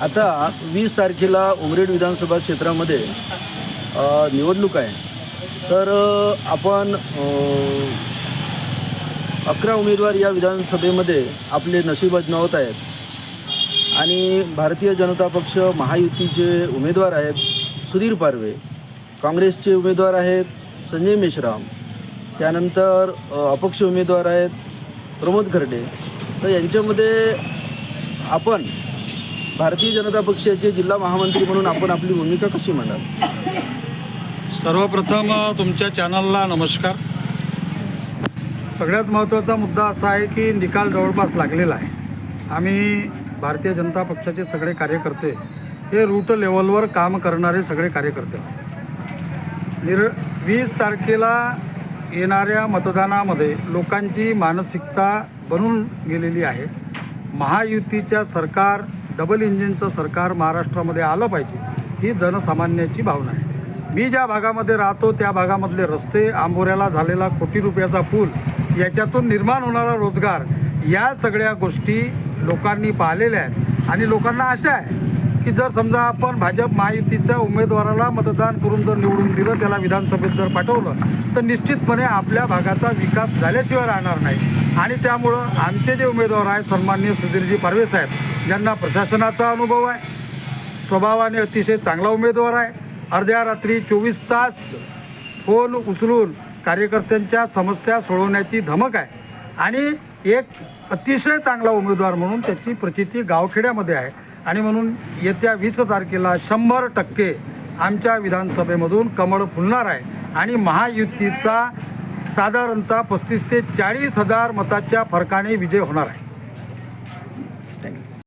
आता 20 तारखेला उमरेड विधानसभा क्षेत्रामध्ये निवडणूक आहे. तर आपण 11 उमेदवार या विधानसभेमध्ये आपले नशीब आजमावत आहेत. आणि भारतीय जनता पक्ष महायुतीचे उमेदवार आहेत सुधीर पारवे, काँग्रेसचे उमेदवार आहेत संजय मेश्राम, त्यानंतर अपक्ष उमेदवार आहेत प्रमोद खर्डे. तर यांच्यामध्ये आपण भारतीय जनता पक्षाचे जिल्हा महामंत्री म्हणून आपण आपली भूमिका कशी मांडाल? सर्वप्रथम तुमच्या चॅनलला नमस्कार. सगळ्यात महत्त्वाचा मुद्दा असा आहे की निकाल जवळपास लागलेला आहे. आम्ही भारतीय जनता पक्षाचे सगळे कार्यकर्ते हे रूट लेवलवर काम करणारे सगळे कार्यकर्ते आहोत. 20 तारखेला येणाऱ्या मतदानामध्ये लोकांची मानसिकता बनून गेलेली आहे. महायुतीच्या सरकार, डबल इंजिनचं सरकार महाराष्ट्रामध्ये आलं पाहिजे ही जनसामान्याची भावना आहे. मी ज्या भागामध्ये राहतो त्या भागामधले रस्ते, आंबोऱ्याला झालेला कोटी रुपयाचा पूल, याच्यातून निर्माण होणारा रोजगार, या सगळ्या गोष्टी लोकांनी पाहिलेल्या आहेत. आणि लोकांना आशा आहे की जर समजा आपण भाजप महायुतीच्या उमेदवाराला मतदान करून जर निवडून दिलं, त्याला विधानसभेत जर पाठवलं, तर निश्चितपणे आपल्या भागाचा विकास झाल्याशिवाय राहणार नाही. आणि त्यामुळं आमचे जे उमेदवार आहेत सन्माननीय सुधीरजी पारवे साहेब, ज्यांना प्रशासनाचा अनुभव आहे, स्वभावाने अतिशय चांगला उमेदवार आहे, अर्ध्या रात्री 24 तास फोन उचलून कार्यकर्त्यांच्या समस्या सोडवण्याची धमक आहे, आणि एक अतिशय चांगला उमेदवार म्हणून त्याची प्रचिती गावखेड्यामध्ये आहे. आणि म्हणून येत्या 20 तारखेला 100% आमच्या विधानसभेमधून कमळ फुलणार आहे आणि महायुतीचा साधारणतः 35,000 ते 40,000 मताच्या फरकाने विजय होणार आहे.